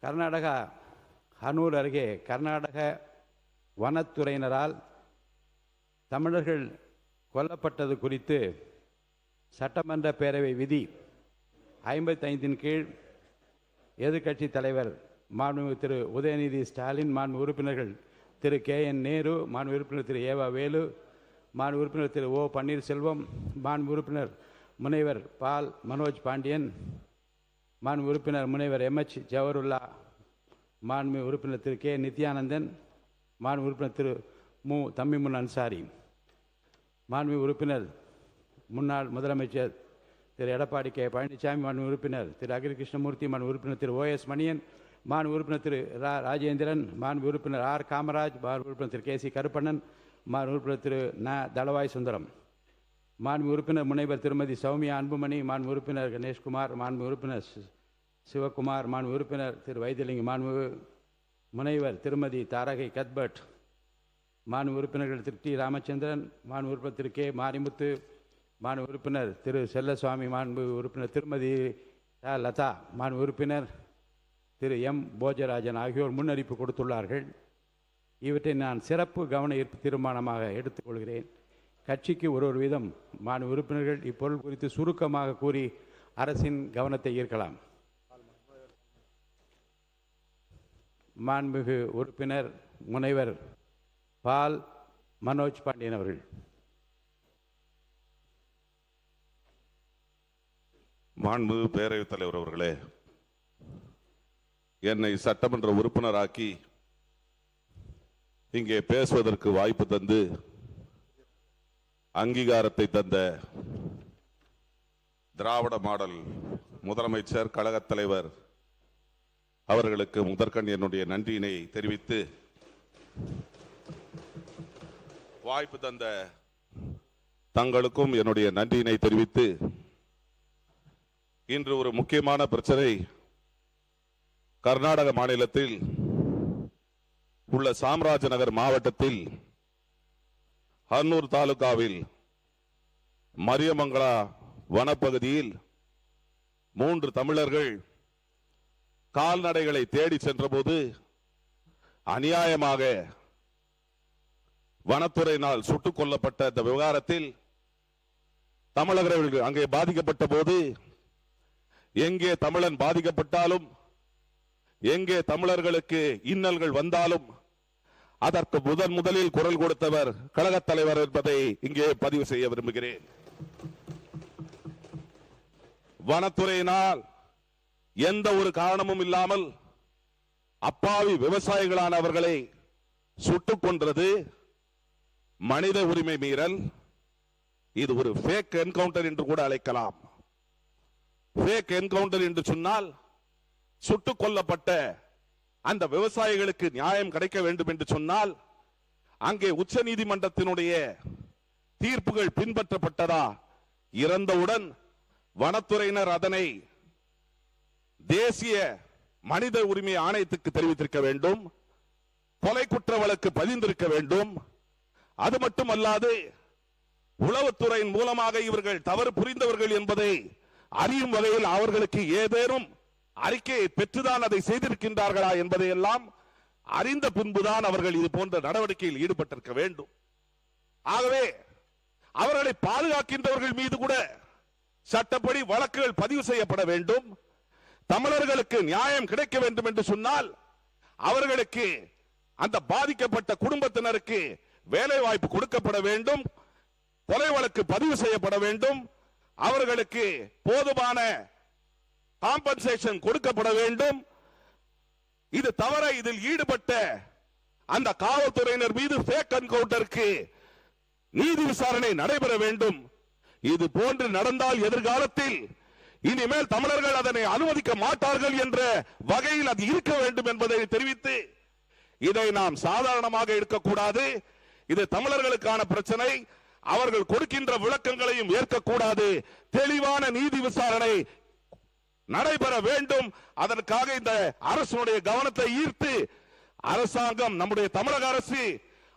கர்நாடகா ஹனூர் அருகே கர்நாடக வனத்துறையினரால் தமிழர்கள் கொல்லப்பட்டது குறித்து சட்டமன்ற பேரவை விதி 55 கீழ் எதிர்க்கட்சி தலைவர் மாண்புமிகு திரு உதயநிதி ஸ்டாலின், மாண்பு உறுப்பினர்கள் திரு KN நேரு, மாண்பு உறுப்பினர் திரு ஏவா வேலு, மாண்பு உறுப்பினர் திரு ஓ பன்னீர்செல்வம், மாண்பு உறுப்பினர் முனைவர் பால் மனோஜ் பாண்டியன், மாண்பு உறுப்பினர் முனைவர் MH ஜவஹருல்லா, மாண்பு உறுப்பினர் திரு K நித்யானந்தன், மாண்பு உறுப்பினர் திரு மு தம்மிமுன் அன்சாரி, மாண்பு உறுப்பினர் முன்னாள் முதலமைச்சர் திரு எடப்பாடி K பழனிசாமி, மாண்பு உறுப்பினர் திரு அகில கிருஷ்ணமூர்த்தி, மாண்பு உறுப்பினர் திரு OS மணியன், மாண்பு உறுப்பினர் திரு ராஜேந்திரன், மாண்பு உறுப்பினர் R காமராஜ், மாண்பு உறுப்பினர் திரு KC கருப்பண்ணன், மாண்பு உறுப்பினர் திரு தளவாய் சுந்தரம், மாண்பு உறுப்பினர் முனைவர் திருமதி சௌமியா அன்புமணி, மாண்பு உறுப்பினர் கணேஷ்குமார், மாண்பு உறுப்பினர் சிவகுமார், மாண்பு உறுப்பினர் திரு வைத்திலிங்கம், மாண்பு முனைவர் திருமதி தாரகை கத்பட், மாண்பு உறுப்பினர்கள் திரு T ராமச்சந்திரன், மாண்பு உறுப்பினர் திரு K மாரிமுத்து, மாண்பு உறுப்பினர் திரு செல்லசுவாமி, மாண்பு உறுப்பினர் திருமதி லதா, மாண்பு உறுப்பினர் திரு M போஜராஜன் ஆகியோர் முன்னறிப்பு கொடுத்துள்ளார்கள். இவற்றை நான் சிறப்பு கவன ஈர்ப்பு தீர்மானமாக எடுத்துக்கொள்கிறேன். கட்சிக்கு ஒரு வீதம் மாண்பு உறுப்பினர்கள் இப்பொருள் குறித்து சுருக்கமாக கூறி அரசின் கவனத்தை ஈர்க்கலாம். மாண்புமிகு உறுப்பினர் முனைவர் பால் மனோஜ் பாண்டியன் அவர்கள். மாண்புமிகு பேரவைத் தலைவர் அவர்களே, என்னை சட்டமன்ற உறுப்பினராக்கி இங்கே பேசுவதற்கு வாய்ப்பு தந்து அங்கீகாரத்தை தந்த திராவிட மாடல் முதலமைச்சர் கழகத் தலைவர் அவர்களுக்கு முதற்கண் என்னுடைய நன்றியினை தெரிவித்து, வாய்ப்பு தந்த தங்களுக்கும் என்னுடைய நன்றியினை தெரிவித்து, இன்று ஒரு முக்கியமான பிரச்சனை கர்நாடக மாநிலத்தில் உள்ள சாம்ராஜநகர் மாவட்டத்தில் ஹன்னூர் தாலுகாவில் மரியமங்கலா வனப்பகுதியில் 3 தமிழர்கள் கால்நடைகளை தேடி சென்றபோது அநியாயமாக வனத்துறையினால் சுட்டுக் கொல்லப்பட்ட இந்த விவகாரத்தில் தமிழர்கள் அங்கே பாதிக்கப்பட்ட போது, எங்கே தமிழன் பாதிக்கப்பட்டாலும், எங்கே தமிழர்களுக்கு இன்னல்கள் வந்தாலும் அதற்கு முதலில் குரல் கொடுத்தவர் கழகத் தலைவர் என்பதை இங்கே பதிவு செய்ய விரும்புகிறேன். வனத்துறையினால் எந்த ஒரு காரணமும் இல்லாமல் அப்பாவி விவசாயிகளான அவர்களை சுட்டுக் கொன்றது மனித உரிமை மீறல். இது ஒரு ஃபேக் என்கவுண்டர் என்று கூட அழைக்கலாம். ஃபேக் என்கவுண்டர் என்று சொன்னால் சுட்டுக் கொல்லப்பட்ட அந்த விவசாயிகளுக்கு நியாயம் கிடைக்க வேண்டும் என்று சொன்னால் அங்கே உச்ச நீதிமன்றத்தினுடைய தீர்ப்புகள் பின்பற்றப்பட்டதா? இறந்தவுடன் வனத்துறையினர் அதனை தேசிய மனித உரிமை ஆணையத்துக்கு தெரிவித்திருக்க வேண்டும். கொலை குற்ற வழக்கு பதிந்திருக்க வேண்டும். அது மட்டுமல்லாது உளவுத்துறையின் மூலமாக இவர்கள் தவறு புரிந்தவர்கள் என்பதை அறியும் வகையில் அவர்களுக்கு ஏதேனும் அறிக்கையை பெற்றுதான் அதை செய்திருக்கின்றார்களா என்பதை எல்லாம் அறிந்த பின்புதான் அவர்கள் இது போன்ற நடவடிக்கையில் ஈடுபட்டிருக்க வேண்டும். ஆகவே அவர்களை பாதுகாக்கின்றவர்கள் மீது கூட சட்டப்படி வழக்குகள் பதிவு செய்யப்பட வேண்டும். தமிழர்களுக்கு நியாயம் கிடைக்க வேண்டும் என்று சொன்னால் அவர்களுக்கு, அந்த பாதிக்கப்பட்ட குடும்பத்தினருக்கு வேலை வாய்ப்பு கொடுக்கப்பட வேண்டும். கொலை வழக்கு பதிவு செய்யப்பட வேண்டும். அவர்களுக்கு போதுமான காம்பன்சேஷன் கொடுக்கப்பட வேண்டும். இது தவிர இதில் ஈடுபட்ட அந்த காவல்துறையினர் மீது ஃபேக் என்கவுண்டருக்கு நீதி விசாரணை நடைபெற வேண்டும். இது போன்று நடந்தால் எதிர்காலத்தில் இனிமேல் தமிழர்கள் அதனை அனுமதிக்க மாட்டார்கள் என்ற வகையில் அது இருக்க வேண்டும் என்பதை தெரிவித்து, இதை நாம் சாதாரணமாக இருக்கக்கூடாது. இது தமிழர்களுக்கான பிரச்சனை. அவர்கள் கொடுக்கின்ற விளக்கங்களையும் ஏற்கக்கூடாது. தெளிவான நீதி விசாரணை நடைபெற வேண்டும். அதற்காக இந்த அரசுடைய கவனத்தை ஈர்த்து அரசாங்கம், நம்முடைய தமிழக அரசு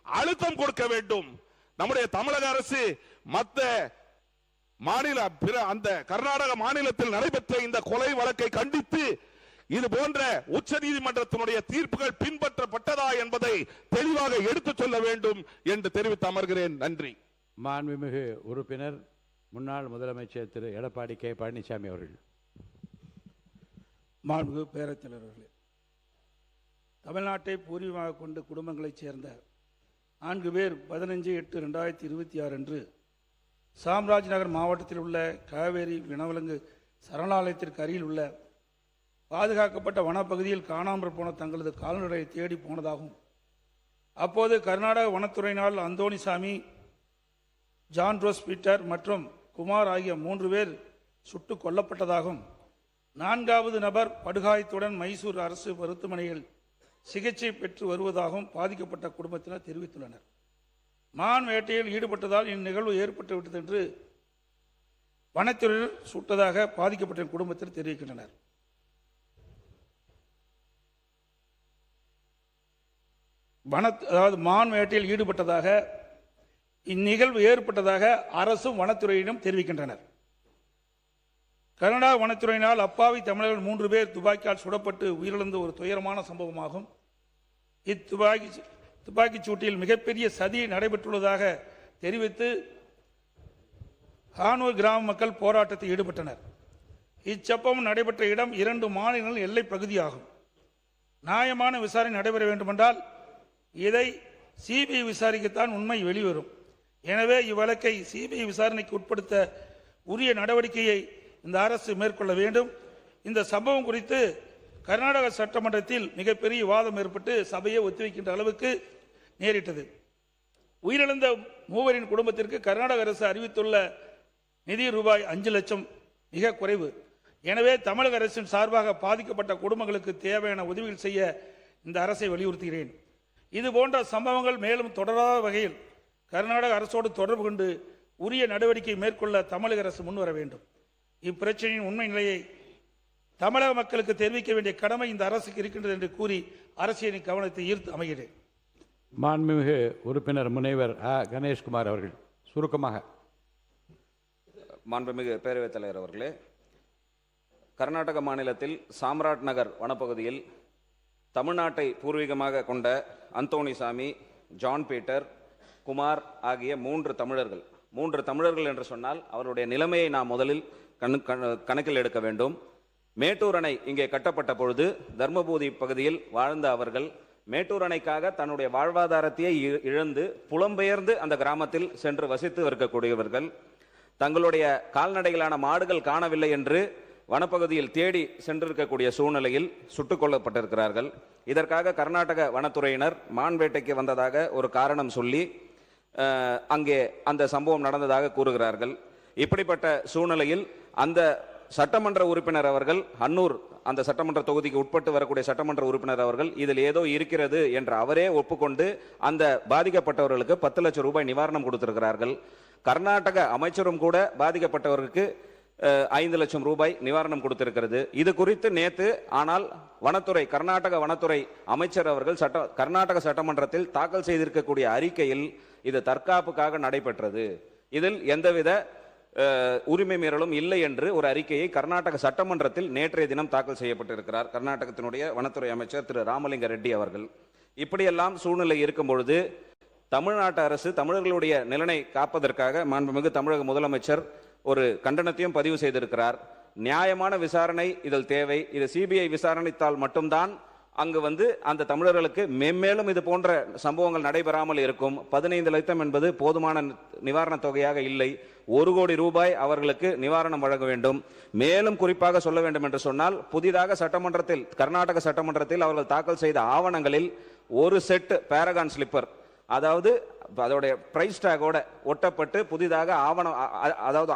அழுத்தம் கொடுக்க வேண்டும். நம்முடைய தமிழக அரசு மற்ற மாநில அந்த கர்நாடக மாநிலத்தில் நடைபெற்ற இந்த கொலை வழக்கை கண்டித்து இது போன்ற உச்ச நீதிமன்றத்தினுடைய தீர்ப்புகள் பின்பற்றப்பட்டதா என்பதை தெளிவாக எடுத்துச் சொல்ல வேண்டும் என்று தெரிவித்து அமர்கிறேன். நன்றி. மாண்புமிகு உறுப்பினர் முன்னாள் முதலமைச்சர் திரு எடப்பாடி கே பழனிசாமி அவர்கள். மாண்புமிகு பேரவைத் தலைவர் அவர்களே, தமிழ்நாட்டை பூர்வீகமாக கொண்ட குடும்பங்களைச் சேர்ந்த 4 பேர் 15/8/2026 அன்று சாம்ராஜ் நகர் மாவட்டத்தில் உள்ள காவேரி வனவிலங்கு சரணாலயத்திற்கு அருகில் உள்ள பாதுகாக்கப்பட்ட வனப்பகுதியில் காணாமல் போன தங்களது கால்நடையை தேடி போனதாகவும், அப்போது கர்நாடக வனத்துறையினால் அந்தோணிசாமி, ஜான் ரோஸ் பீட்டர் மற்றும் குமார் ஆகிய 3 பேர் சுட்டுக் கொல்லப்பட்டதாகவும், 4வது நபர் படுகாயத்துடன் மைசூர் அரசு மருத்துவமனையில் சிகிச்சை பெற்று வருவதாகவும் பாதிக்கப்பட்ட குடும்பத்தினர் தெரிவித்துள்ளனர். மான் வேட்டையில் ஈடுபட்டதால் இந்நிகழ்வு ஏற்பட்டுவிட்டது என்று வனத்துறையில் சுட்டதாக பாதிக்கப்பட்ட குடும்பத்தினர் தெரிவிக்கின்றனர். அதாவது மான் வேட்டையில் ஈடுபட்டதாக இந்நிகழ்வு ஏற்பட்டதாக அரசும் வனத்துறையிடம் தெரிவிக்கின்றனர். கர்நாடக வனத்துறையினால் அப்பாவி தமிழர்கள் 3 பேர் துப்பாக்கியால் சுடப்பட்டு உயிரிழந்த ஒரு துயரமான சம்பவமாகும். துப்பாக்கிச் சூட்டில் மிகப்பெரிய சதி நடைபெற்றுள்ளதாக தெரிவித்து ஹானூர் கிராம மக்கள் போராட்டத்தில் ஈடுபட்டனர். இச்சம்பவம் நடைபெற்ற இடம் 2 மாநிலங்கள் எல்லை பகுதியாகும். நியாயமான விசாரணை நடைபெற வேண்டுமென்றால் இதை சிபிஐ விசாரிக்கத்தான் உண்மை வெளிவரும். எனவே இவ்வழக்கை சிபிஐ விசாரணைக்கு உட்படுத்த உரிய நடவடிக்கையை இந்த அரசு மேற்கொள்ள வேண்டும். இந்த சம்பவம் குறித்து கர்நாடக சட்டமன்றத்தில் மிகப்பெரிய விவாதம் ஏற்பட்டு சபையை ஒத்திவைக்கின்ற அளவுக்கு நேரிட்டது. உயிரிழந்த 3 குடும்பத்திற்கு கர்நாடக அரசு அறிவித்துள்ள நிதி ரூபாய் 5 லட்சம் மிக குறைவு. எனவே தமிழக அரசின் சார்பாக பாதிக்கப்பட்ட குடும்பங்களுக்கு தேவையான உதவிகள் செய்ய இந்த அரசை வலியுறுத்துகிறேன். இது போன்ற சம்பவங்கள் மேலும் தொடராத வகையில் கர்நாடக அரசோடு தொடர்பு கொண்டு உரிய நடவடிக்கை மேற்கொள்ள தமிழக அரசு முன்வர வேண்டும். இப்பிரச்சனையின் உண்மை நிலையை தமிழக மக்களுக்கு தெரிவிக்க வேண்டிய கடமை இந்த அரசுக்கு இருக்கின்றது என்று கூறி அரசியலின் கவனத்தை ஈர்த்து அமைகிறேன். மாண்புமிகு உறுப்பினர் முனைவர் கணேஷ்குமார் அவர்கள் சுருக்கமாக. மாண்புமிகு பேரவைத் தலைவர் அவர்களே, கர்நாடக மாநிலத்தில் சாம்ராட் நகர் வனப்பகுதியில் தமிழ்நாட்டை பூர்வீகமாக கொண்ட அந்தோணிசாமி, ஜான் பீட்டர், குமார் ஆகிய 3 தமிழர்கள். 3 தமிழர்கள் என்று சொன்னால் அவருடைய நிலைமையை நாம் முதலில் கணக்கில் எடுக்க வேண்டும். மேட்டூர் அணை இங்கே கட்டப்பட்ட பொழுது தர்மபுரி பகுதியில் வாழ்ந்த அவர்கள் மேட்டூர் அணைக்காக தன்னுடைய வாழ்வாதாரத்தையே இழந்து புலம்பெயர்ந்து அந்த கிராமத்தில் சென்று வசித்து இருக்கக்கூடியவர்கள். தங்களுடைய கால்நடைகளான மாடுகள் காணவில்லை என்று வனப்பகுதியில் தேடி சென்றிருக்கக்கூடிய சூழ்நிலையில் சுட்டுக் கொல்லப்பட்டிருக்கிறார்கள். இதற்காக கர்நாடக வனத்துறையினர் மான் வேட்டைக்கு வந்ததாக ஒரு காரணம் சொல்லி அங்கே அந்த சம்பவம் நடந்ததாக கூறுகிறார்கள். இப்படிப்பட்ட சூழ்நிலையில் அந்த சட்டமன்ற உறுப்பினர் அவர்கள், அன்னூர் அந்த சட்டமன்ற தொகுதிக்கு உட்பட்டு வரக்கூடிய சட்டமன்ற உறுப்பினர் அவர்கள் இதில் ஏதோ இருக்கிறது என்று அவரே ஒப்புக்கொண்டு அந்த பாதிக்கப்பட்டவர்களுக்கு 10 லட்சம் ரூபாய் நிவாரணம் கொடுத்திருக்கிறார்கள். கர்நாடக அமைச்சரும் கூட பாதிக்கப்பட்டவர்களுக்கு 5 லட்சம் ரூபாய் நிவாரணம் கொடுத்திருக்கிறது. இது குறித்து நேற்று ஆனால் கர்நாடக வனத்துறை அமைச்சர் அவர்கள் கர்நாடக சட்டமன்றத்தில் தாக்கல் செய்திருக்கக்கூடிய அறிக்கையில் இது தற்காப்புக்காக நடைபெற்றது, இதில் எந்தவித உரிமை மீறலும் இல்லை என்று ஒரு அறிக்கையை கர்நாடக சட்டமன்றத்தில் நேற்றைய தினம் தாக்கல் செய்யப்பட்டிருக்கிறார் கர்நாடகத்தினுடைய வனத்துறை அமைச்சர் திரு ராமலிங்க ரெட்டி அவர்கள். இப்படியெல்லாம் சூழ்நிலை இருக்கும் பொழுது தமிழ்நாட்டு அரசு தமிழர்களுடைய நலனை காப்பதற்காக மாண்புமிகு தமிழக முதலமைச்சர் ஒரு கண்டனத்தையும் பதிவு செய்திருக்கிறார். நியாயமான விசாரணை இதில் தேவை. இது சிபிஐ விசாரணைத்தால் மட்டும்தான் அங்கு அந்த தமிழர்களுக்கு மென்மேலும் இது போன்ற சம்பவங்கள் நடைபெறாமல் இருக்கும். 15 லட்சம் என்பது போதுமான நிவாரண தொகையாக இல்லை. 1 கோடி ரூபாய் அவர்களுக்கு நிவாரணம் வழங்க வேண்டும். மேலும் குறிப்பாக சொல்ல வேண்டும் என்று சொன்னால், புதிதாக கர்நாடக சட்டமன்றத்தில் அவர்கள் தாக்கல் செய்த ஆவணங்களில் ஒரு செட் பேரகான் ஸ்லிப்பர், அதாவது அதோடைய பிரைஸ் டாகோட ஒட்டப்பட்டு புதிதாக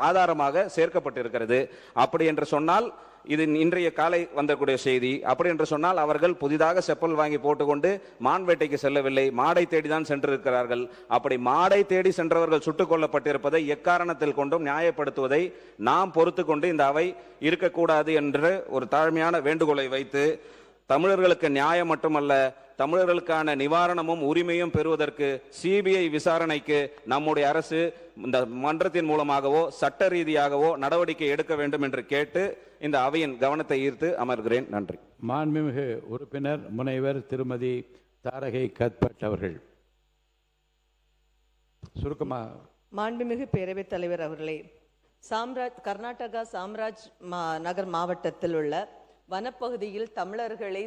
ஆதாரமாக சேர்க்கப்பட்டிருக்கிறது. அப்படி என்று சொன்னால், இது இன்றைய காலை வந்தக்கூடிய செய்தி. அப்படி என்று சொன்னால் அவர்கள் புதிதாக செப்பல் வாங்கி போட்டுக்கொண்டு மான் வேட்டைக்கு செல்லவில்லை, மாடை தேடிதான் சென்றிருக்கிறார்கள். அப்படி மாடை தேடி சென்றவர்கள் சுட்டுக் கொல்லப்பட்டிருப்பதை எக்காரணத்தில் கொண்டும் நியாயப்படுத்துவதை நாம் பொறுத்து கொண்டு இந்த அவை இருக்கக்கூடாது என்று ஒரு தாழ்மையான வேண்டுகோளை வைத்து, தமிழர்களுக்கு நியாயம் மட்டுமல்ல, தமிழர்களுக்கான நிவாரணமும் உரிமையும் பெறுவதற்கு சிபிஐ விசாரணைக்கு நம்முடைய அரசு இந்த மன்றத்தின் மூலமாகவோ சட்ட ரீதியாகவோ நடவடிக்கை எடுக்க வேண்டும் என்று கேட்டு இந்த அவையின் கவனத்தை ஈர்த்து அமர்கிறேன். நன்றி. மாண்புமிகு உறுப்பினர் முனைவர் திருமதி தாரகை கத்பட் அவர்கள் சுருக்கமாக. மாண்புமிகு பேரவைத் தலைவர் அவர்களே, கர்நாடகா சாம்ராஜ் நகர் மாவட்டத்தில் உள்ள வனப்பகுதியில் தமிழர்களை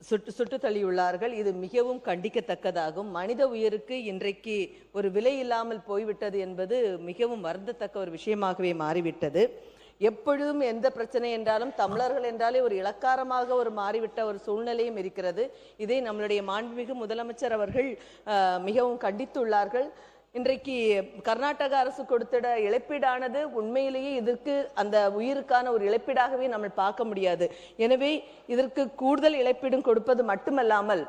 சுட்டு தள்ளியுள்ளார்கள். இது மிகவும் கண்டிக்கத்தக்கதாகும். மனித உயிருக்கு இன்றைக்கு ஒரு விலை இல்லாமல் போய்விட்டது என்பது மிகவும் வருந்தத்தக்க ஒரு விஷயமாகவே மாறிவிட்டது. எப்பொழுதும் எந்த பிரச்சனை என்றாலும் தமிழர்கள் என்றாலே ஒரு இலக்காரமாக ஒரு மாறிவிட்ட ஒரு சூழ்நிலையும் இருக்கிறது. இதை நம்மளுடைய மாண்புமிகு முதலமைச்சர் அவர்கள் மிகவும் கண்டித்துள்ளார்கள். இன்றைக்கு கர்நாடக அரசு கொடுத்திட இழப்பீடானது உண்மையிலேயே இதற்கு அந்த உயிருக்கான ஒரு இழப்பீடாகவே நம்ம பார்க்க முடியாது. எனவே இதற்கு கூடுதல் இழப்பீடும் கொடுப்பது மட்டுமல்லாமல்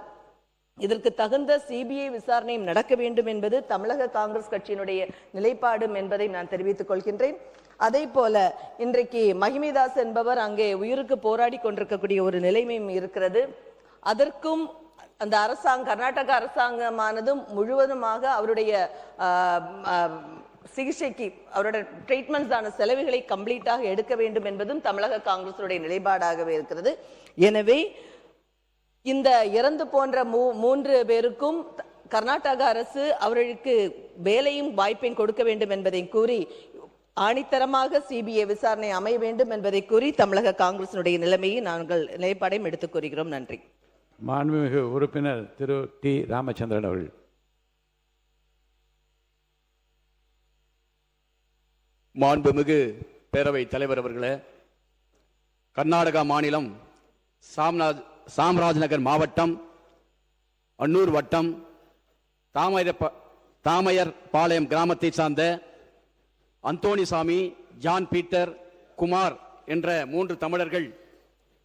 இதற்கு தகுந்த சிபிஐ விசாரணையும் நடக்க வேண்டும் என்பது தமிழக காங்கிரஸ் கட்சியினுடைய நிலைப்பாடும் என்பதை நான் தெரிவித்துக் கொள்கின்றேன். அதே போல இன்றைக்கு மகிமைதாஸ் என்பவர் அங்கே உயிருக்கு போராடி கொண்டிருக்கக்கூடிய ஒரு நிலைமையும் இருக்கிறது. அதற்கும் அந்த கர்நாடக அரசாங்கமானதும் முழுவதுமாக அவருடைய சிகிச்சைக்கு அவருடைய ட்ரீட்மெண்ட்ஸான செலவுகளை கம்ப்ளீட்டாக எடுக்க வேண்டும் என்பதும் தமிழக காங்கிரசுடைய நிலைப்பாடாகவே இருக்கிறது. எனவே இந்த இறந்து போன்ற 3 பேருக்கும் கர்நாடக அரசு அவர்களுக்கு வேலையும் வாய்ப்பையும் கொடுக்க வேண்டும் என்பதை கூறி ஆணித்தரமாக சிபிஐ விசாரணை அமைய வேண்டும் என்பதை கூறி தமிழக காங்கிரசினுடைய நிலைமையை நாங்கள் நிலைப்பாடையும் எடுத்துக் கூறுகிறோம். நன்றி. மாண்புமிகு உறுப்பினர் திரு டி ராமச்சந்திரன் அவர்கள். மாண்புமிகு பேரவைத் தலைவர் அவர்களே, கர்நாடகா மாநிலம் சாம்ராஜ்நகர் மாவட்டம் அன்னூர் வட்டம் தாமையர் பாளையம் கிராமத்தை சார்ந்த அந்தோணிசாமி, ஜான் பீட்டர், குமார் என்ற 3 தமிழர்கள்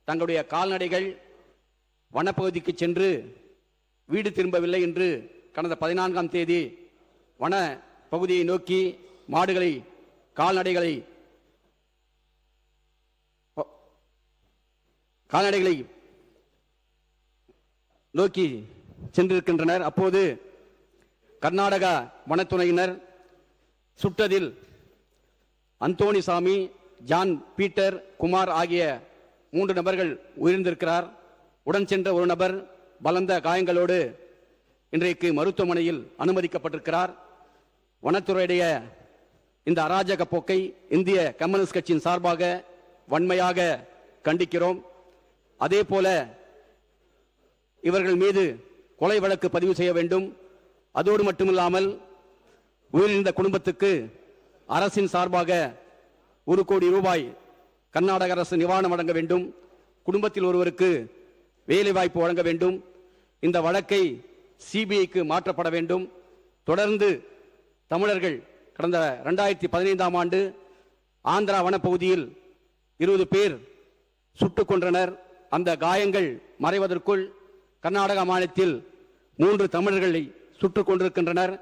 தங்களுடைய கால்நடைகள் வனப்பகுதிக்கு சென்று வீடு திரும்பவில்லை என்று கடந்த 14ஆம் தேதி வன பகுதியை நோக்கி கால்நடைகளை நோக்கி சென்றிருக்கின்றனர். அப்போது கர்நாடக வனத்துறையினர் சுட்டதில் அந்தோணிசாமி, ஜான் பீட்டர், குமார் ஆகிய 3 நபர்கள் உயிரிழந்திருக்கிறார். உடன் சென்ற ஒரு நபர் பலந்த காயங்களோடு இன்றைக்கு மருத்துவமனையில் அனுமதிக்கப்பட்டிருக்கிறார். வனத்துறையுடைய இந்த அராஜக போக்கை இந்திய கம்யூனிஸ்ட் கட்சியின் சார்பாக வன்மையாக கண்டிக்கிறோம். அதே போல இவர்கள் மீது கொலை வழக்கு பதிவு செய்ய வேண்டும். அதோடு மட்டுமில்லாமல் உயிரிழந்த குடும்பத்துக்கு அரசின் சார்பாக 1 கோடி ரூபாய் கர்நாடக அரசு நிவாரணம் வழங்க வேண்டும். குடும்பத்தில் ஒருவருக்கு வேலை வாய்ப்பு வழங்க வேண்டும். இந்த வழக்கை சிபிஐக்கு மாற்றப்பட வேண்டும். தொடர்ந்து தமிழர்கள் கடந்த 2015ஆம் ஆண்டு ஆந்திரா வனப்பகுதியில் 20 பேர் சுட்டுக் கொன்றனர். அந்த காயங்கள் மறைவதற்குள் கர்நாடக மாநிலத்தில் 3 தமிழர்களை சுட்டுக் கொண்டிருக்கின்றனர்.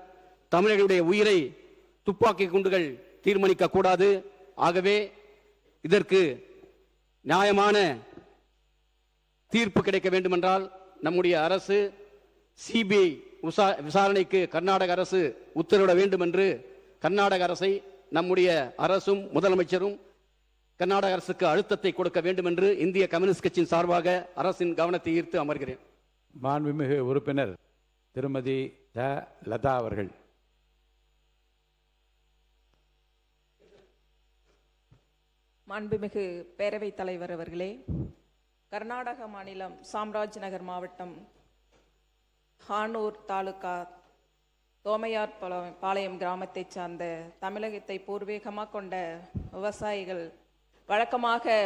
தமிழர்களுடைய உயிரை துப்பாக்கி குண்டுகள் தீர்மானிக்க கூடாது. ஆகவே இதற்கு நியாயமான தீர்ப்பு கிடைக்க வேண்டுமென்றால் நம்முடைய அரசு சிபிஐ விசாரணைக்கு கர்நாடக அரசு உத்தரவிட வேண்டும் என்று கர்நாடக அரசை நம்முடைய அரசும் முதலமைச்சரும் கர்நாடக அரசுக்கு அழுத்தத்தை கொடுக்க வேண்டும் என்று இந்திய கம்யூனிஸ்ட் கட்சியின் சார்பாக அரசின் கவனத்தை ஈர்த்து அமர்கிறேன். மாண்புமிகு உறுப்பினர் திருமதி லதா அவர்கள். மாண்புமிகு பேரவைத் தலைவர் அவர்களே, கர்நாடக மாநிலம் சாம்ராஜ் நகர் மாவட்டம் ஹானூர் தாலுகா தோமையார் பாளையம் கிராமத்தை சார்ந்த தமிழகத்தை பூர்வீகமாக கொண்ட விவசாயிகள் வழக்கமாக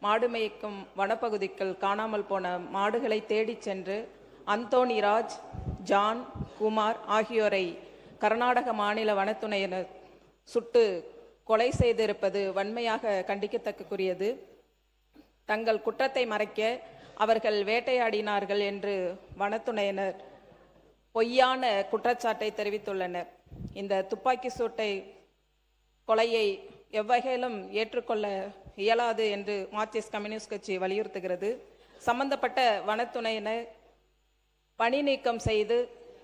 மாடு மேய்க்கும் வனப்பகுதிக்குள் காணாமல் போன மாடுகளை தேடிச் சென்று அந்தோணிராஜ், ஜான், குமார் ஆகியோரை கர்நாடக மாநில வனத்துறையினர் சுட்டு கொலை செய்திருப்பது வன்மையாக கண்டிக்கத்தக்கக்குரியது. தங்கள் குற்றத்தை மறைக்க அவர்கள் வேட்டையாடினார்கள் என்று வனத்துறையினர் பொய்யான குற்றச்சாட்டை தெரிவித்துள்ளனர். இந்த துப்பாக்கி சூட்டை கொலையை எவ்வகையிலும் ஏற்றுக்கொள்ள இயலாது என்று மார்க்சிஸ்ட் கம்யூனிஸ்ட் கட்சி வலியுறுத்துகிறது. சம்பந்தப்பட்ட வனத்துறையினர் பணி நீக்கம் செய்து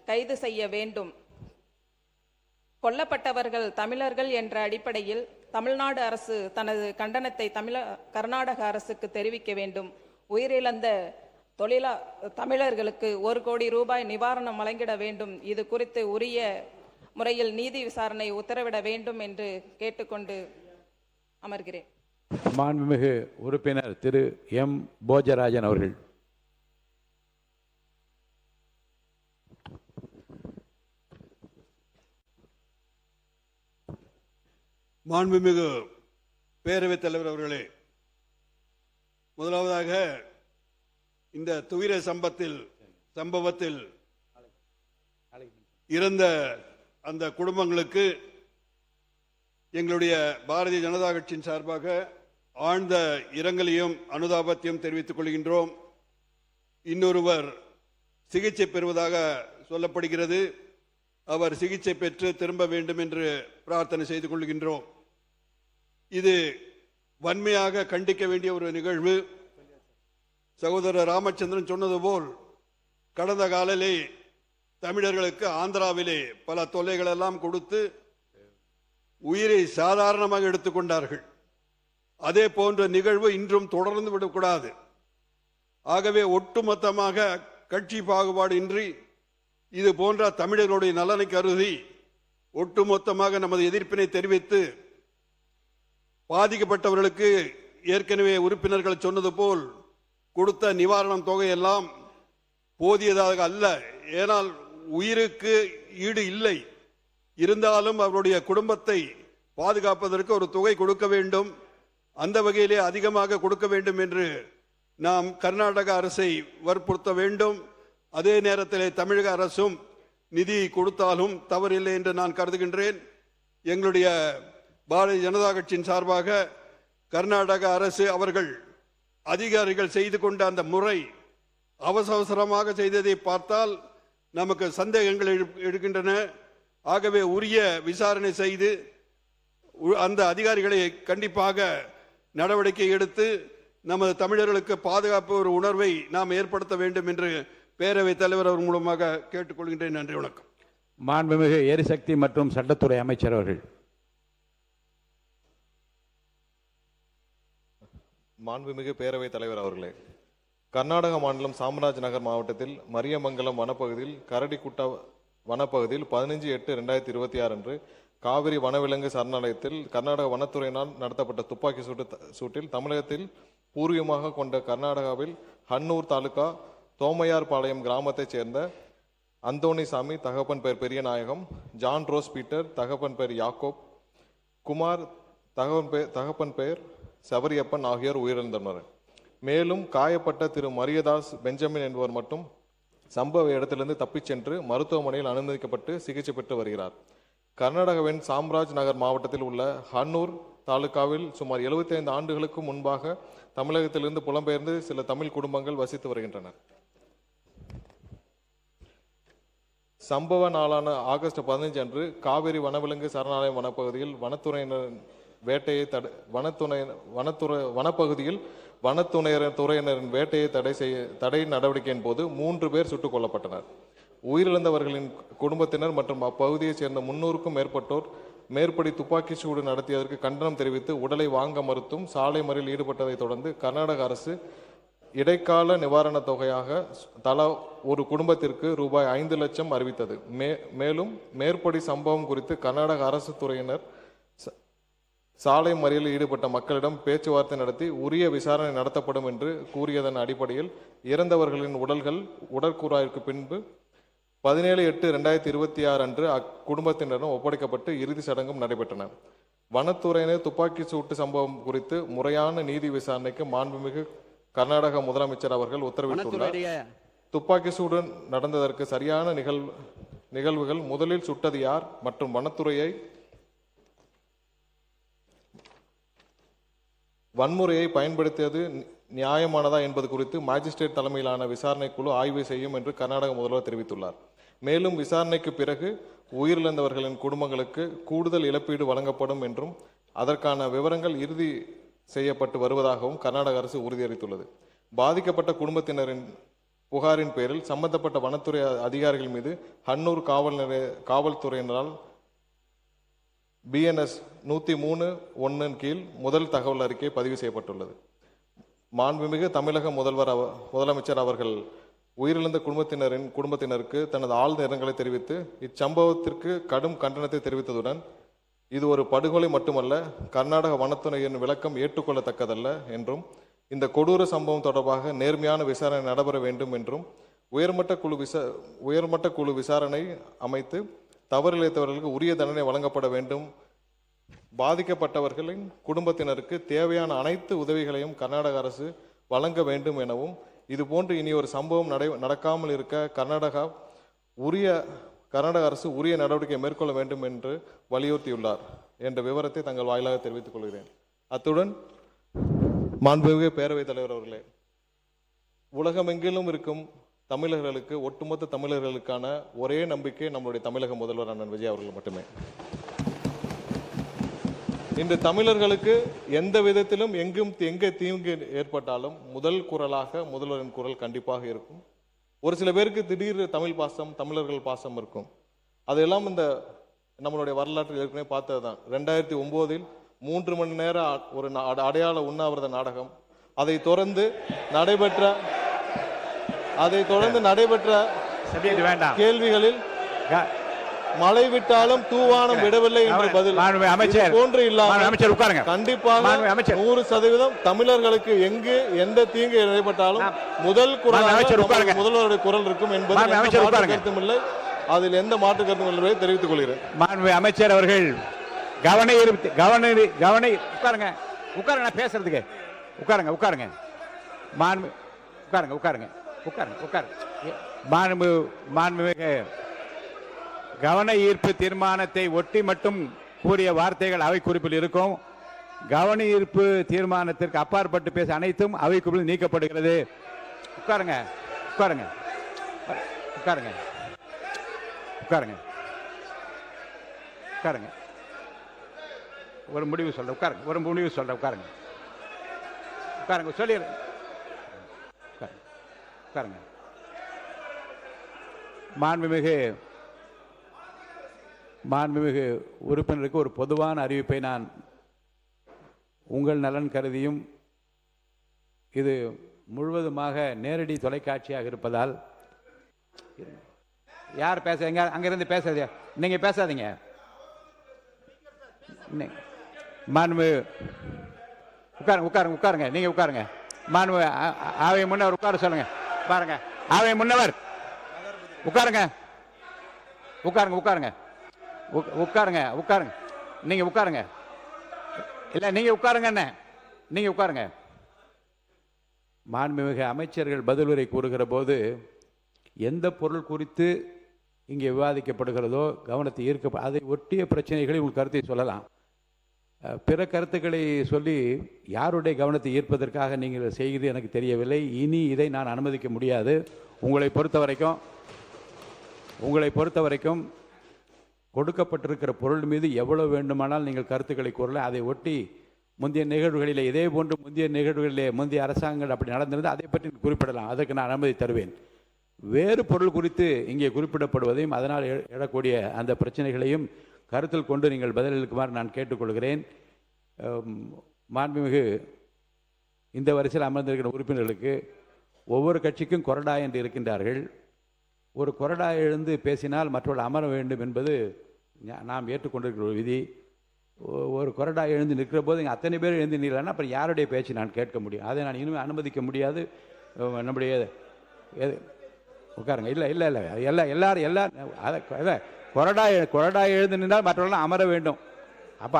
கைது செய்ய வேண்டும். கொல்லப்பட்டவர்கள் தமிழர்கள் என்ற அடிப்படையில் தமிழ்நாடு அரசு தனது கண்டனத்தை கர்நாடக அரசுக்கு தெரிவிக்க வேண்டும். உயிரிழந்த தமிழர்களுக்கு 1 கோடி ரூபாய் நிவாரணம் வழங்கிட வேண்டும். இது குறித்து உரிய முறையில் நீதி விசாரணை உத்தரவிட வேண்டும் என்று கேட்டுக்கொண்டு அமர்கிறேன். மாண்புமிகு உறுப்பினர் திரு எம் போஜராஜன் அவர்கள். மாண்புமிகு பேரவைத் தலைவர் அவர்களே, முதலாவதாக இந்த துயர சம்பவத்தில் இறந்த அந்த குடும்பங்களுக்கு எங்களுடைய பாரதிய ஜனதா கட்சியின் சார்பாக ஆழ்ந்த இரங்கலையும் அனுதாபத்தையும் தெரிவித்துக் கொள்கின்றோம். இன்னொருவர் சிகிச்சை பெறுவதாக சொல்லப்படுகிறது. அவர் சிகிச்சை பெற்று திரும்ப வேண்டும் என்று பிரார்த்தனை செய்து கொள்கின்றோம். இது வன்மையாக கண்டிக்க வேண்டிய ஒரு நிகழ்வு. சகோதரர் ராமச்சந்திரன் சொன்னது போல் கடந்த காலிலே தமிழர்களுக்கு ஆந்திராவிலே பல தொல்லைகள் எல்லாம் கொடுத்து உயிரை சாதாரணமாக எடுத்துக்கொண்டார்கள். அதே போன்ற நிகழ்வு இன்றும் தொடர்ந்து விடக்கூடாது. ஆகவே ஒட்டுமொத்தமாக கட்சி பாகுபாடு இன்றி இது போன்ற தமிழர்களுடைய நலனை கருதி ஒட்டுமொத்தமாக நமது எதிர்ப்பினை தெரிவித்து பாதிக்கப்பட்டவர்களுக்கு ஏற்கனவே உறுப்பினர்கள் சொன்னது போல் கொடுத்த நிவாரணம் தொகையெல்லாம் போதியதாக அல்ல. ஏனால் உயிருக்கு ஈடு இல்லை. இருந்தாலும் அவருடைய குடும்பத்தை பாதுகாப்பதற்கு ஒரு தொகை கொடுக்க வேண்டும். அந்த வகையிலே அதிகமாக கொடுக்க வேண்டும் என்று நாம் கர்நாடக அரசை வற்புறுத்த வேண்டும். அதே நேரத்தில் தமிழக அரசும் நிதி கொடுத்தாலும் தவறில்லை என்று நான் கருதுகின்றேன். எங்களுடைய பாரதிய ஜனதா கட்சியின் சார்பாக கர்நாடக அரசு அவர்கள் அதிகாரிகள் செய்து கொண்ட அந்த முறை அவசரமாக செய்ததை பார்த்தால் நமக்கு சந்தேகங்கள் எழுகின்றன. ஆகவே உரிய விசாரணை செய்து அந்த அதிகாரிகளை கண்டிப்பாக நடவடிக்கை எடுத்து நமது தமிழர்களுக்கு பாதுகாப்பு ஒரு உணர்வை நாம் ஏற்படுத்த வேண்டும் என்று பேரவைத் தலைவர் அவர் மூலமாக கேட்டுக்கொள்கின்றேன். நன்றி, வணக்கம். மாண்புமிகு எரிசக்தி மற்றும் சட்டத்துறை அமைச்சர் அவர்கள். மாண்புமிகு பேரவைத் தலைவர் அவர்களே, கர்நாடக மாநிலம் சாம்ராஜ் நகர் மாவட்டத்தில் மரியமங்கலம் வனப்பகுதியில் கரடிக்குட்டா வனப்பகுதியில் 15/8/2026 அன்று காவிரி வனவிலங்கு சரணாலயத்தில் கர்நாடக வனத்துறையினால் நடத்தப்பட்ட துப்பாக்கி சூட்டில் தமிழகத்தில் பூர்வீகமாக கொண்ட கர்நாடகாவில் ஹன்னூர் தாலுகா தோமையார் பாளையம் கிராமத்தைச் சேர்ந்த அந்தோணிசாமி, தகப்பன் பெயர் பெரியநாயகம், ஜான் ரோஸ் பீட்டர், தகப்பன் பெயர் யாக்கோப், குமார், தகப்பன் பெயர் சபரியப்பன் ஆகியோர் உயிரிழந்தனர். மேலும் காயப்பட்ட திரு மரியதாஸ் பெஞ்சமின் என்பவர் மட்டும் சம்பவ இடத்திலிருந்து தப்பிச் சென்று மருத்துவமனையில் அனுமதிக்கப்பட்டு சிகிச்சை பெற்று வருகிறார். கர்நாடகாவின் சாம்ராஜ் நகர் மாவட்டத்தில் உள்ள ஹன்னூர் தாலுகாவில் சுமார் 75 ஆண்டுகளுக்கு முன்பாக தமிழகத்திலிருந்து புலம்பெயர்ந்து சில தமிழ் குடும்பங்கள் வசித்து வருகின்றனர். சம்பவ நாளான ஆகஸ்ட் 15 அன்று காவிரி வனவிலங்கு சரணாலயம் வனப்பகுதியில் வனத்துறையினரின் வேட்டையை தடை நடவடிக்கையின் போது 3 பேர் சுட்டுக் கொல்லப்பட்டனர். உயிரிழந்தவர்களின் குடும்பத்தினர் மற்றும் அப்பகுதியைச் சேர்ந்த 300க்கும் மேற்பட்டோர் மேற்படி துப்பாக்கி சூடு நடத்தியதற்கு கண்டனம் தெரிவித்து உடலை வாங்க மறுத்தும் சாலை மறியலில் ஈடுபட்டதை தொடர்ந்து கர்நாடக அரசு இடைக்கால நிவாரணத் தொகையாக தலா ஒரு குடும்பத்திற்கு ரூபாய் 5 லட்சம் அறிவித்தது. மேலும் மேற்படி சம்பவம் குறித்து கர்நாடக அரசு துறையினர் சாலை மறியலில் ஈடுபட்ட மக்களிடம் பேச்சுவார்த்தை நடத்தி உரிய விசாரணை நடத்தப்படும் என்று கூறியதன் அடிப்படையில் இறந்தவர்களின் உடல்கள் உடற்கூறாய்வுக்கு பின்பு 17/8/2026 அன்று அக்குடும்பத்தினரிடம் ஒப்படைக்கப்பட்டு இறுதி சடங்கும் நடைபெற்றன. வனத்துறையினர் துப்பாக்கி சூட்டு சம்பவம் குறித்து முறையான நீதி விசாரணைக்கு மாண்புமிகு கர்நாடக முதலமைச்சர் அவர்கள் உத்தரவிட்டுள்ளார். துப்பாக்கி சூடு நடந்ததற்கு சரியான நிகழ்வுகள், முதலில் சுட்டது யார் மற்றும் வனத்துறையை வன்முறையை பயன்படுத்தியது நியாயமானதா என்பது குறித்து மாஜிஸ்ட்ரேட் தலைமையிலான விசாரணை குழு ஆய்வு செய்யும் என்று கர்நாடக முதல்வர் தெரிவித்துள்ளார். மேலும் விசாரணைக்கு பிறகு உயிரிழந்தவர்களின் குடும்பங்களுக்கு கூடுதல் இழப்பீடு வழங்கப்படும் என்றும் அதற்கான விவரங்கள் இறுதி செய்யப்பட்டு வருவதாகவும் கர்நாடக அரசு உறுதியளித்துள்ளது. பாதிக்கப்பட்ட குடும்பத்தினரின் புகாரின் பேரில் சம்பந்தப்பட்ட வனத்துறை அதிகாரிகள் மீது ஹன்னூர் காவல்துறையினரால் BNS 103(1) கீழ் முதல் தகவல் அறிக்கை பதிவு செய்யப்பட்டுள்ளது. மாண்புமிகு தமிழக முதலமைச்சர் அவர்கள் உயிரிழந்த குடும்பத்தினருக்கு தனது ஆழ்ந்த இரங்கலை தெரிவித்து இச்சம்பவத்திற்கு கடும் கண்டனத்தை தெரிவித்ததுடன் இது ஒரு படுகொலை மட்டுமல்ல, கர்நாடக வனத்துறையின் விளக்கம் ஏற்றுக்கொள்ளத்தக்கதல்ல என்றும் இந்த கொடூர சம்பவம் தொடர்பாக நேர்மையான விசாரணை நடைபெற வேண்டும் என்றும் உயர்மட்ட குழு விசாரணை அமைத்து தவறிழைத்தவர்களுக்கு உரிய தண்டனை வழங்கப்பட வேண்டும். பாதிக்கப்பட்டவர்களின் குடும்பத்தினருக்கு தேவையான அனைத்து உதவிகளையும் கர்நாடக அரசு வழங்க வேண்டும் எனவும் இதுபோன்று இனி ஒரு சம்பவம் நடக்காமல் இருக்க கர்நாடக அரசு உரிய நடவடிக்கை மேற்கொள்ள வேண்டும் என்று வலியுறுத்தியுள்ளார் என்ற விவரத்தை தங்கள் வாயிலாக தெரிவித்துக் கொள்கிறேன். அத்துடன் மாண்புமிகு பேரவைத் தலைவர் அவர்களே, உலகமெங்கிலும் இருக்கும் தமிழர்களுக்கு, ஒட்டுமொத்த தமிழர்களுக்கான ஒரே நம்பிக்கை நம்முடைய தமிழக முதல்வர் அண்ணன் விஜய் அவர்கள் மட்டுமே. இன்று தமிழர்களுக்கு எந்த விதத்திலும் எங்கே தீங்கு ஏற்பட்டாலும் முதல் குரலாக முதல்வரின் குரல் கண்டிப்பாக இருக்கும். ஒரு சில பேருக்கு திடீர் தமிழர்கள் பாசம் இருக்கும். அதெல்லாம் இந்த நம்மளுடைய வரலாற்றில் ஏற்கனவே பார்த்ததுதான். 2009 3 மணி நேரம் ஒரு அடையாள உண்ணாவிரத நாடகம், அதை தொடர்ந்து நடைபெற்ற கேள்விகளில் மழை விட்டாலும் தூவானம் விடவில்லை என்று பதில் போன்று இல்லாமல் கண்டிப்பாக 100% தமிழர்களுக்கு எங்கு எந்த தீங்கு ஏற்பட்டாலும் முதல் குரல் முதல்வருடைய குரல் இருக்கும் என்பது கருத்துமில்லை. அதில் எந்த மாற்று கருத்தும் இல்லை தெரிவித்துக் கொள்கிறேன். அமைச்சர் அவர்கள் உட்காருங்க பேசுறதுக்கு உட்காருங்க மாண்புமிகு கவன ஈர்ப்பு தீர்மானத்தை ஒட்டி மட்டும் கூறிய வார்த்தைகள் அவை குறிப்பில் இருக்கும். கவன ஈர்ப்பு தீர்மானத்திற்கு அப்பாற்பட்டு பேச அனைத்தும் அவை குறிப்பில் நீக்கப்படுகிறது. உட்காருங்க. ஒரு முடிவு சொல்ற உட்காருங்க. சொல்லிடுறேன். மாண்புமிகு உறுப்பினருக்கு ஒரு பொதுவான அறிவிப்பை நான் உங்கள் நலன் கருதியும் இது முழுவதுமாக நேரடி தொலைக்காட்சியாக இருப்பதால் யார் பேசுறீங்க? அங்கிருந்து பேசாதீங்க, நீங்க பேசாதீங்க. உட்காருங்க, நீங்க உட்காருங்க. மாண்பு அவை முன்னவர் உட்கார சொல்லுங்க. பாருங்க, அவை முன்னவர் உட்காருங்க. நீங்க உட்காருங்க. இல்ல நீங்க உட்காருங்க. மாண்புமிகு அமைச்சர்கள் பதிலுரை கூறுகிற போது எந்த பொருள் குறித்து இங்கே விவாதிக்கப்படுகிறதோ கவனத்தை ஈர்க்க அதை ஒட்டிய பிரச்சனைகளை உங்கள் கருத்தை சொல்லலாம். பிற கருத்துக்களை சொல்லி யாருடைய கவனத்தை ஈர்ப்பதற்காக நீங்கள் செய்கிறது எனக்கு தெரியவில்லை. இனி இதை நான் அனுமதிக்க முடியாது. உங்களை பொறுத்த வரைக்கும் கொடுக்கப்பட்டிருக்கிற பொருள் மீது எவ்வளவு வேண்டுமானால் நீங்கள் கருத்துக்களை கூறலாம். அதை ஒட்டி முந்தைய நிகழ்வுகளிலே இதே போன்று முந்தைய அரசாங்கங்கள் அப்படி நடந்திருந்தால் அதை பற்றி குறிப்பிடலாம். அதற்கு நான் அனுமதி தருவேன். வேறு பொருள் குறித்து இங்கே குறிப்பிடப்படுவதையும் அதனால் எழக்கூடிய அந்த பிரச்சனைகளையும் கருத்தில் கொண்டு நீங்கள் பதிலளிக்குமாறு நான் கேட்டுக்கொள்கிறேன். மாண்புமிகு இந்த வரிசையில் அமர்ந்திருக்கிற உறுப்பினர்களுக்கு ஒவ்வொரு கட்சிக்கும் கொறடா என்று இருக்கின்றார்கள். ஒரு கொறடா எழுந்து பேசினால் மற்றவர்கள் அமர வேண்டும் என்பது நாம் ஏற்றுக்கொண்டிருக்கிற ஒரு விதி. ஒரு கொறடா எழுந்து நிற்கிற போது இங்கே அத்தனை பேர் எழுந்து நிற்கலன்னா அப்புறம் யாருடைய பேச்சு நான் கேட்க முடியும்? அதை நான் இனிமேல் அனுமதிக்க முடியாது. நம்முடைய உட்காருங்க. இல்லை எல்லாரும் கொறடா எழுந்து நின்றால் மற்றவர்களாம் அமர வேண்டும். அப்போ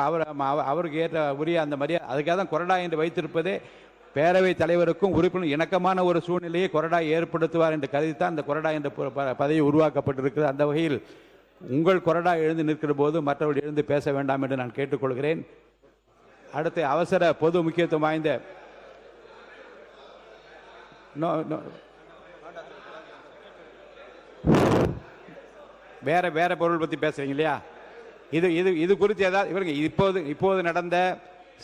அவருக்கு ஏற்ற உரிய அந்த மரியாதை, அதுக்காக தான் கொறடா என்று வைத்திருப்பதே பேரவைத் தலைவருக்கும் உறுப்பினர் இணக்கமான ஒரு சூழ்நிலையை கொறடா ஏற்படுத்துவார் என்று கருதித்தான் அந்த கொறடா என்ற பதவி உருவாக்கப்பட்டிருக்கிறது. அந்த வகையில் உங்கள் கொறடா எழுந்து நிற்கிற போது மற்றவர்கள் எழுந்து பேச வேண்டாம் என்று நான் கேட்டுக்கொள்கிறேன். அடுத்து அவசர பொது முக்கியத்துவம் வாய்ந்த வேற பொருள் பற்றி பேசுறீங்க இல்லையா? இது குறித்து ஏதாவது இவருங்க இப்போது நடந்த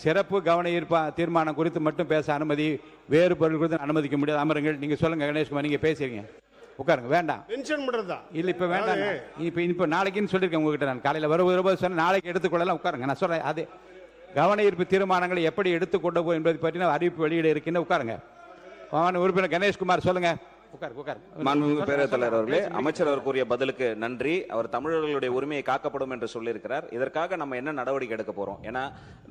சிறப்பு கவன ஈர்ப்பு தீர்மானம் குறித்து மட்டும் பேச அனுமதி, வேறு பொருள் குறித்து அனுமதிக்க முடியாது. அமருங்கள். நீங்க சொல்லுங்க கணேஷ்குமார், நீங்க பேசுறீங்க. உட்காருங்க, வேண்டாம். மென்ஷன் பண்றதா இல்ல இப்ப வேண்டாம். இப்ப நாளைக்குன்னு சொல்லியிருக்கேன் உங்ககிட்ட. நான் காலையில வரும்போது சொன்ன நாளைக்கு எடுத்துக்கொள்ளலாம். உட்காருங்க, நான் சொல்றேன். அது கவன ஈர்ப்பு தீர்மானங்களை எப்படி எடுத்துக்கொண்டு போய் என்பதை பற்றின அறிவிப்பு வெளியிட இருக்கின்ற. உட்காருங்க. உறுப்பினர் கணேஷ்குமார் சொல்லுங்க. மாண்புமிகு பேரவைத் தலைவர் அவர்களே, அமைச்சர் அவர் கூறிய பதிலுக்கு நன்றி. அவர் தமிழர்களுடைய உரிமையை காக்கப்படும் என்று சொல்லியிருக்கிறார். இதற்காக நம்ம என்ன நடவடிக்கை எடுக்க போறோம்? ஏன்னா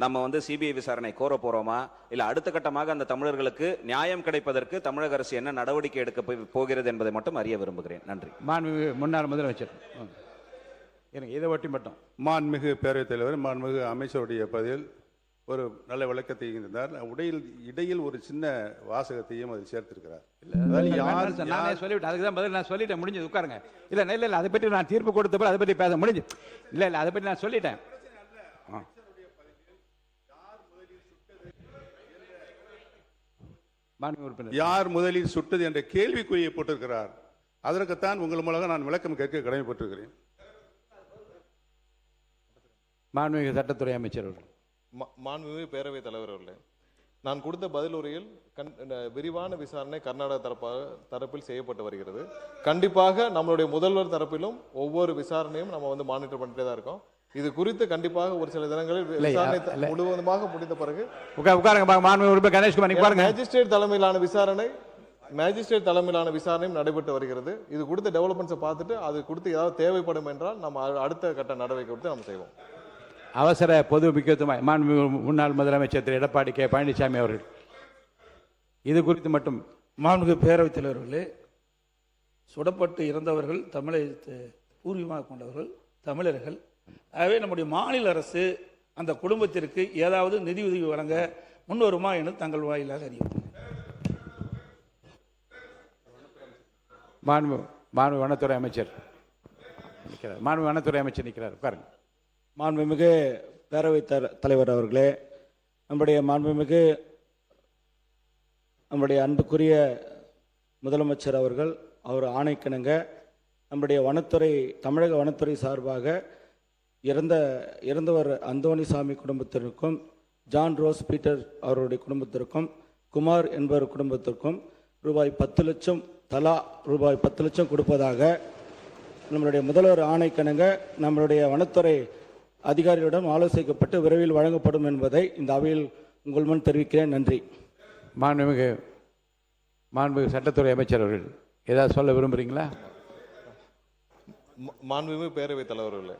நம்ம சிபிஐ விசாரணை கோர போறோமா, இல்ல அடுத்த கட்டமாக அந்த தமிழர்களுக்கு நியாயம் கிடைப்பதற்கு தமிழக அரசு என்ன நடவடிக்கை எடுக்க போகிறது என்பதை மட்டும் அறிய விரும்புகிறேன். நன்றி. மாண்புமிகு முன்னாள் முதலமைச்சர் இதை ஒட்டி மட்டும். மாண்புமிகு பேரவைத் தலைவர், மாண்புமிகு அமைச்சருடைய பதில் ஒரு நல்ல விளக்கத்தை இருந்தார். இடையில் ஒரு சின்ன வாசகத்தையும் அது சேர்த்திருக்கிறார். நானே சொல்லிவிட்டேன், அதுக்கு தான் பதில் நான் சொல்லிட்டேன். முடிஞ்சது, உட்காருங்க. இல்ல அதை பற்றி நான் தீர்ப்பு கொடுத்தப்ப அதை பற்றி பேச முடிஞ்சு. இல்ல அதை பற்றி நான் சொல்லிட்டேன். யார் முதலில் சுட்டது என்ற கேள்விக்குறியை போட்டிருக்கிறார். அதற்குத்தான் உங்கள் மூலம் நான் விளக்கம் கேட்க கடமைப்பட்டிருக்கிறேன். மாண்புமிகு சட்டத்துறை அமைச்சர் அவர்கள். மாண்புமிகு பேரவைத் தலைவர் அவர்களே, நான் கொடுத்த பதில் உரையில் விரிவான விசாரணை கர்நாடக தரப்பில் செய்யப்பட்டு வருகிறது. கண்டிப்பாக நம்மளுடைய முதல்வர் தரப்பிலும் ஒவ்வொரு விசாரணையும் நம்ம மானிட்டர் பண்ணிட்டே தான் இருக்கோம். இது குறித்து கண்டிப்பாக ஒரு சில தினங்களில் விசாரணை முழுவதுமாக முடிந்த பிறகு மேஜிஸ்ட்ரேட் தலைமையிலான விசாரணையும் நடைபெற்று வருகிறது. இது குறித்த டெவலப்மெண்ட்ஸை பார்த்துட்டு அது குறித்து ஏதாவது தேவைப்படும் என்றால் நம்ம அடுத்த கட்ட நடவடிக்கை கொடுத்து நம்ம செய்வோம். அவசர பொது முக்கியத்துவம் முன்னாள் முதலமைச்சர் திரு எடப்பாடி கே பழனிசாமி அவர்கள் இது குறித்து மட்டும். மாண்புமிகு பேரவைத் தலைவர்களே, சுடப்பட்டு இறந்தவர்கள் தமிழை பூர்வீகமாக கொண்டவர்கள் தமிழர்கள். ஆகவே நம்முடைய மாநில அரசு அந்த குடும்பத்திற்கு ஏதாவது நிதியுதவி வழங்க முன்வருமா என்று தங்கள் வாயிலாக அறிவித்தார். மாண்பு வனத்துறை அமைச்சர் நிற்கிறார். மாண்பு வனத்துறை அமைச்சர் நிற்கிறார். உட்காருங்க. மாண்புமிகு பேரவைத் தலைவர் அவர்களே, நம்முடைய அன்புக்குரிய முதலமைச்சர் அவர்கள் அவர் ஆணைக்கிணங்க நம்முடைய தமிழக வனத்துறை சார்பாக இறந்தவர் அந்தோணிசாமி குடும்பத்திற்கும், ஜான் ரோஸ் பீட்டர் அவருடைய குடும்பத்திற்கும், குமார் என்பவர் குடும்பத்திற்கும் ரூபாய் 10 லட்சம் தலா ரூபாய் 10 லட்சம் கொடுப்பதாக நம்மளுடைய முதல்வர் ஆணைக்கிணங்க நம்மளுடைய வனத்துறை அதிகாரிகளிடம் ஆலோசிக்கப்பட்டு விரைவில் வழங்கப்படும் என்பதை இந்த அவையில் உங்கள் முன் தெரிவிக்கிறேன். நன்றி. மாண்புமிகு சட்டத்துறை அமைச்சர் அவர்கள் ஏதாவது சொல்ல விரும்புறீங்களா? மாண்புமிகு பேரவைத் தலைவர்களே,